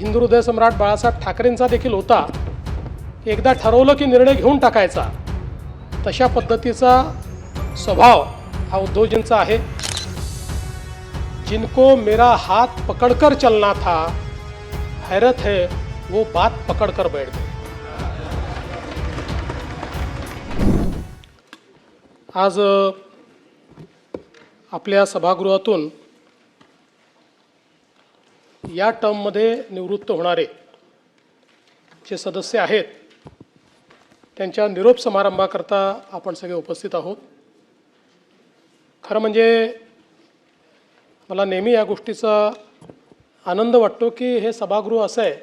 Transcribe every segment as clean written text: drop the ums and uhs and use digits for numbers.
हिंदू हृदय सम्राट बाळासाहेब ठाकरेंचा देखील होता, एकदा ठरवलं की निर्णय घेऊन टाकायचा, तशा पद्धतीचा स्वभाव हा उद्धवजींचा आहे। जिनको मेरा हाथ पकड़कर चलना था, हैरत है वो बात पकड़कर बैठ गए। आज आपल्या सभागृहातून या टर्ममध्ये निवृत्त होणारे जे सदस्य आहेत त्यांच्या निरोप समारंभाकरता आपण सगळे उपस्थित आहोत। खरं म्हणजे मला नेहमी या गोष्टीचा आनंद वाटतो की हे सभागृह असं आहे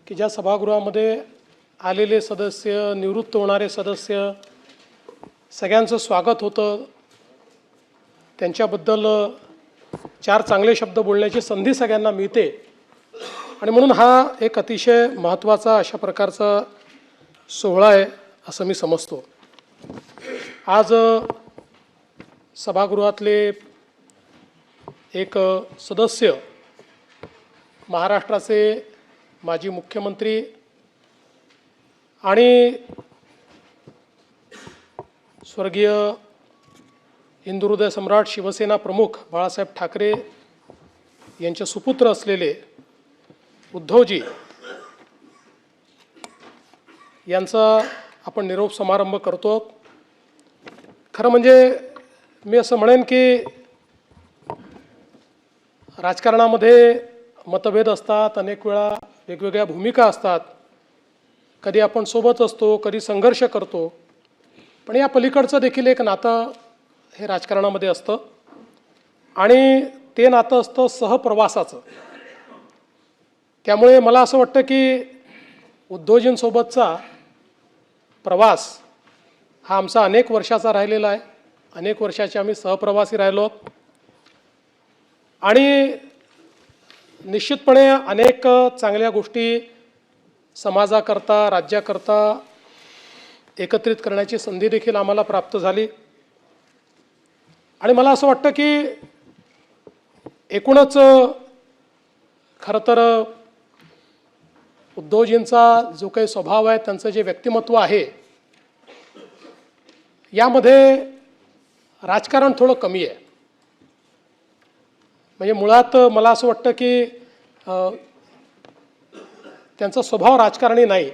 की ज्या सभागृहामध्ये आलेले सदस्य, निवृत्त होणारे सदस्य सगळ्यांचं स्वागत होतं, त्यांच्याबद्दल चार चांगले शब्द बोलण्याची संधी सगळ्यांना मिळते आणि म्हणून हा एक अतिशय महत्त्वाचा अशा प्रकारचा सोहळा आहे असं मी समजतो। आज सभागृहातले एक सदस्य, महाराष्ट्राचे माजी मुख्यमंत्री आणि स्वर्गीय हिंदू हृदय सम्राट शिवसेना प्रमुख बाळासाहेब ठाकरे यांचे सुपुत्र असलेले उद्धवजी यांचा आपण निरोप समारंभ करतो। खरं म्हणजे मी असं म्हणेन की राजकारणामध्ये मतभेद असतात, अनेक वेळा वेगवेगळ्या भूमिका असतात, कधी आपण सोबत असतो, कधी संघर्ष करतो, पण या पलीकडचं देखील एक नातं हे राजकारणामध्ये असतं आणि ते नातं असतं सहप्रवासाचं। त्यामुळे मला असं वाटतं की उद्धवजींसोबतचा प्रवास हा आमचा अनेक वर्षाचा राहिलेला आहे, अनेक वर्षाचे आम्ही सहप्रवासी राहिलो आणि निश्चितपणे अनेक चांगल्या गोष्टी समाजाकरता, राज्याकरता एकत्रित करण्याची संधी देखील आम्हाला प्राप्त झाली आणि मला असं वाटतं की एकूणच खरं तर उद्धवजींचा जो काही स्वभाव आहे, त्यांचं जे व्यक्तिमत्व आहे, यामध्ये राजकारण थोडं कमी आहे। म्हणजे मुळात मला असं वाटतं की त्यांचा स्वभाव राजकारणी नाही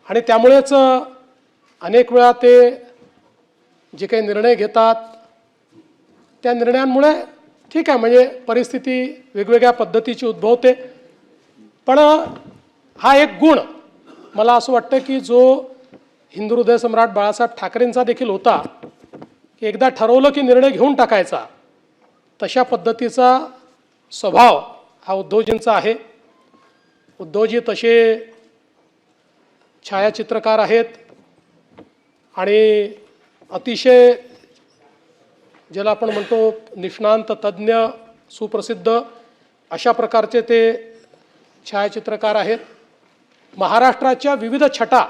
आणि त्यामुळेच अनेक वेळा ते जे काही निर्णय घेतात त्या निर्णयांमुळे ठीक आहे, म्हणजे परिस्थिती वेगवेगळ्या पद्धतीची उद्भवते, पण हा एक गुण मला असं वाटतं की जो हिंदू हृदय सम्राट बाळासाहेब ठाकरेंचा देखील होता, की एकदा ठरवलं की निर्णय घेऊन टाकायचा, तशा पद्धतीचा स्वभाव हा उद्धवजींचा आहे। उद्धवजी तसे छायाचित्रकार आहेत आणि अतिशय ज्याला आपण म्हणतो निष्णांत, तज्ज्ञ, सुप्रसिद्ध अशा प्रकारचे ते छायाचित्रकार आहेत। महाराष्ट्राच्या विविध छटा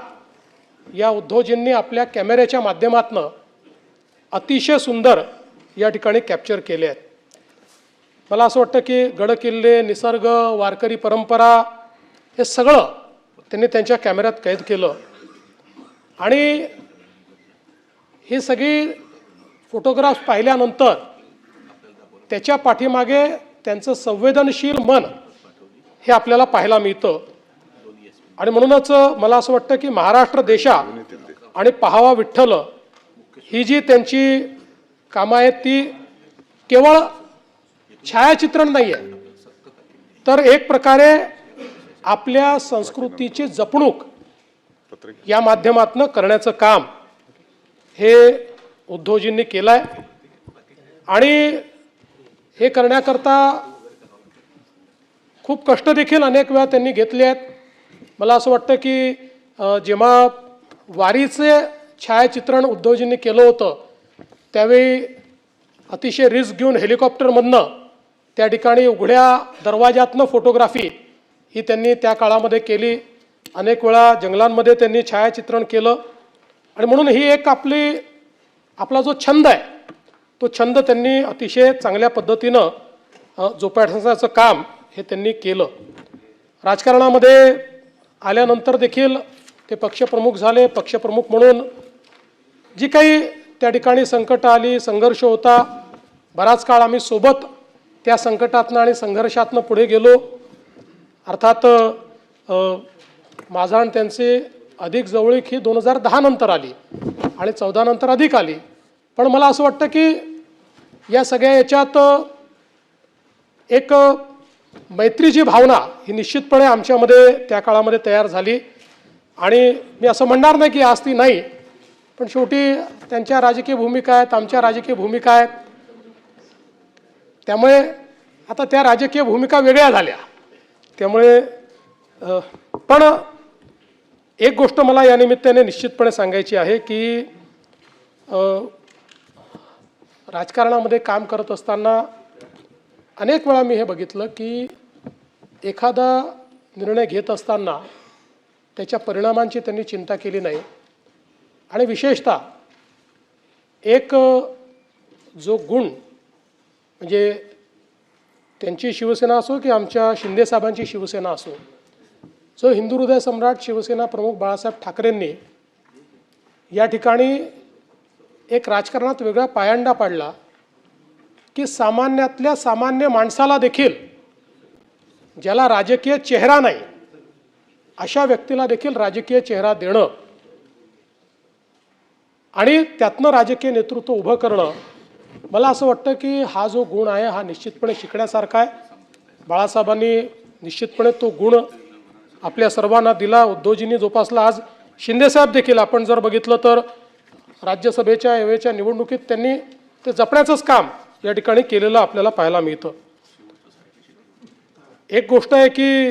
या उद्धवजींनी आपल्या कॅमेऱ्याच्या माध्यमातून अतिशय सुंदर या ठिकाणी कॅप्चर केले आहेत। मला असं वाटतं की गडकिल्ले, निसर्ग, वारकरी परंपरा हे सगळं त्यांनी त्यांच्या कॅमेऱ्यात कैद केलं आणि ही सगळी फोटोग्राफ्स पाहिल्यानंतर त्याच्या पाठीमागे त्यांचं संवेदनशील मन हे आपल्याला पाहायला मिळतं आणि म्हणूनच मला असं वाटतं की महाराष्ट्र देशा आणि पाहावा विठ्ठल ही जी त्यांची कामं आहेत ती केवळ छायाचित्रण नाही आहे, तर एक प्रकारे आपल्या संस्कृतीची जपणूक या माध्यमातून करण्याचं काम हे उद्धवजींनी केलं आहे आणि हे करण्याकरता खूप कष्ट देखील अनेक वेळा त्यांनी घेतले आहेत। मला असं वाटतं की जेव्हा वारीचे छायाचित्रण उद्धवजींनी केलं होतं त्यावेळी अतिशय रिस्क घेऊन हेलिकॉप्टरमधनं त्या ठिकाणी उघड्या दरवाजातनं फोटोग्राफी ही त्यांनी त्या काळामध्ये केली। अनेक वेळा जंगलांमध्ये त्यांनी छायाचित्रण केलं आणि म्हणून ही एक आपला जो छंद आहे तो छंद त्यांनी अतिशय चांगल्या पद्धतीनं जोपासण्याचं काम हे त्यांनी केलं. राजकारणामध्ये आल्यानंतर देखील ते पक्षप्रमुख झाले. पक्षप्रमुख म्हणून जी काही त्या ठिकाणी संकट आली, संघर्ष होता, बराच काळ आम्ही सोबत त्या संकटातनं आणि संघर्षातनं पुढे गेलो. अर्थात माझा आणि त्यांचे अधिक जवळीक ही 2010 नंतर आली आणि 14 नंतर अधिक आली. पण मला असं वाटतं की या सगळ्या याच्यात एक मैत्रीची भावना ही निश्चितपणे आमच्यामध्ये त्या काळामध्ये तयार झाली. आणि मी असं म्हणणार नाही की आज ती नाही, पण शेवटी त्यांच्या राजकीय भूमिका आहेत, आमच्या राजकीय भूमिका आहेत. त्यामुळे आता त्या राजकीय भूमिका वेगळ्या झाल्या. त्यामुळे पण एक गोष्ट मला या निमित्ताने निश्चितपणे सांगायची आहे की राजकारणामध्ये काम करत असताना अनेक वेळा मी हे बघितलं की एखादा निर्णय घेत असताना त्याच्या परिणामांची त्यांनी चिंता केली नाही. आणि विशेषतः एक जो गुण म्हणजे त्यांची शिवसेना असो की आमच्या शिंदेसाहेबांची शिवसेना असो, जो हिंदू हृदय सम्राट शिवसेना प्रमुख बाळासाहेब ठाकरेंनी या ठिकाणी एक राजकारणात वेगळा पायंडा पाडला की सामान्यातल्या सामान्य माणसाला देखील, ज्याला राजकीय चेहरा नाही अशा व्यक्तीला देखील राजकीय चेहरा देणं आणि त्यातनं राजकीय नेतृत्व उभं करणं, मला असं वाटतं की हा जो गुण आहे हा निश्चितपणे शिकण्यासारखा आहे. बाळासाहेबांनी निश्चितपणे तो गुण आपल्या सर्वांना दिला, उद्धवजींनी जोपासला. आज शिंदेसाहेब देखील आपण जर बघितलं तर राज्यसभेच्या यावेळेच्या निवडणुकीत त्यांनी ते जपण्याचंच काम या ठिकाणी केलेलं आपल्याला पाहायला मिळतं. एक गोष्ट आहे की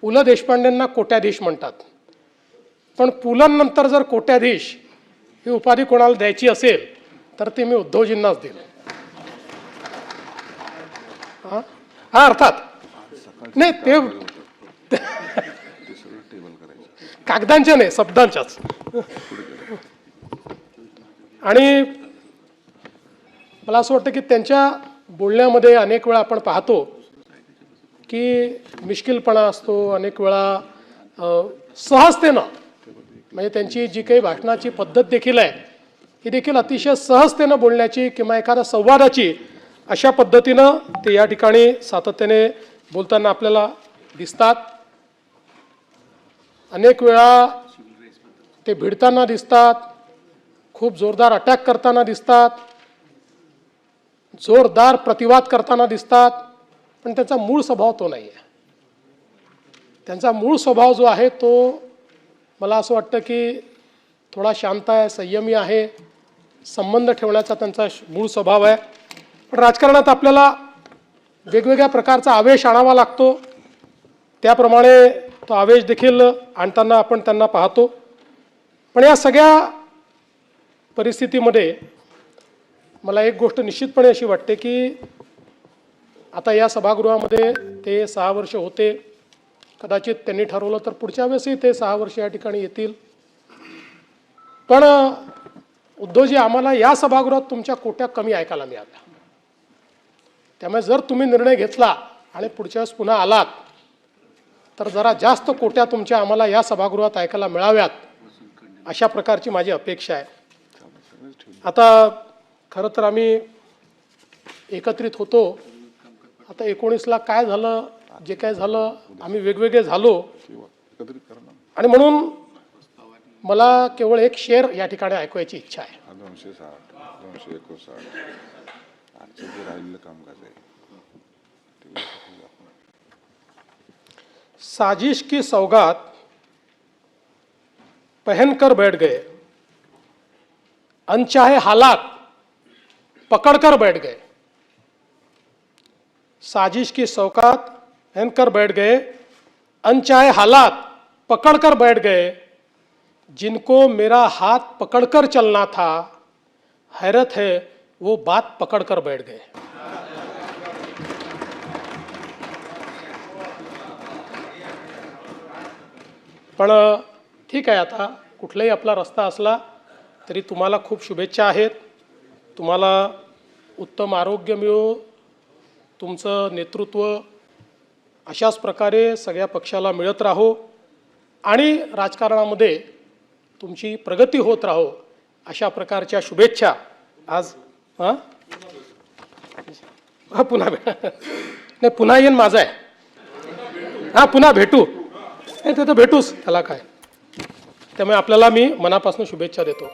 पु ल देशपांडेंना कोट्याधीश म्हणतात, पण पुलंनंतर जर कोट्याधीश ही उपाधी कोणाला द्यायची असेल तर ते मी उद्धवजींनाच देईल. हा अर्थात नाही, ते कागदांच्या नाही, शब्दांच्याच. आणि मला असं वाटतं की त्यांच्या बोलण्यामध्ये अनेक वेळा आपण पाहतो की मिश्किलपणा असतो, अनेक वेळा सहजतेनं, म्हणजे त्यांची जी काही भाषणाची पद्धत देखील आहे ही देखील अतिशय सहजतेनं बोलण्याची किंवा एखाद्या संवादाची अशा पद्धतीनं ते या ठिकाणी सातत्याने बोलताना आपल्याला दिसतात. अनेक वेळा ते भिडताना दिसतात, खूप जोरदार अटॅक करताना दिसतात, जोरदार प्रतिवाद करताना दिसतात, पण त्याचा मूळ स्वभाव तो नाही आहे. त्यांचा मूळ स्वभाव जो आहे तो मला असं वाटतं की थोडा शांत आहे, संयमी आहे, संबंध ठेवण्याचा त्यांचा मूळ स्वभाव आहे. पण राजकारणात आपल्याला वेगवेगळ्या प्रकारचा आवेश आणावा लागतो, त्याप्रमाणे तो आवेश देखील आणताना आपण त्यांना पाहतो. पण या सगळ्या परिस्थितीमध्ये मला एक गोष्ट निश्चितपणे अशी वाटते की आता या सभागृहामध्ये ते 6 वर्ष होते, कदाचित त्यांनी ठरवलं तर पुढच्या वेळेसही ते 6 वर्ष या ठिकाणी येतील. पण उद्धवजी, आम्हाला या सभागृहात तुमच्या कोट्या कमी ऐकायला मिळाल्या. त्यामुळे जर तुम्ही निर्णय घेतला आणि पुढच्या वेळेस पुन्हा आलात तर जरा जास्त कोट्या तुमच्या आम्हाला या सभागृहात ऐकायला मिळाव्यात, अशा प्रकारची माझी अपेक्षा आहे. आता खरं तर आम्ही एकत्रित होतो, आता 19ला काय झालं, जे काय झालं, आम्ही वेगवेगळे झालो आणि म्हणून मला केवळ एक शेर या ठिकाणी ऐकवायची इच्छा आहे. 260, 259 आजचं जे राहिलेलं कामकाज आहे. साजिश की सौगात पहनकर बैठ गए, अनचाहे हालात पकड़कर बैठ गए. साजिश की सौगात पहनकर बैठ गए, अनचाहे हालात पकड़कर बैठ गए. जिनको मेरा हाथ पकड़कर चलना था, हैरत है वो बात पकड़कर बैठ गए. पण ठीक आहे, आता कुठलाही आपला रस्ता असला तरी तुम्हाला खूप शुभेच्छा आहेत. तुम्हाला उत्तम आरोग्य मिळो, तुमचं नेतृत्व अशाच प्रकारे सगळ्या पक्षाला मिळत राहो आणि राजकारणामध्ये तुमची प्रगती होत राहो अशा प्रकारच्या शुभेच्छा आज हां हां पुन्हा नाही पुन्हा येईन माझा आहे हां पुन्हा भेटू नाही ते तर भेटूच त्याला काय त्यामुळे आपल्याला मी मनापासून शुभेच्छा देतो.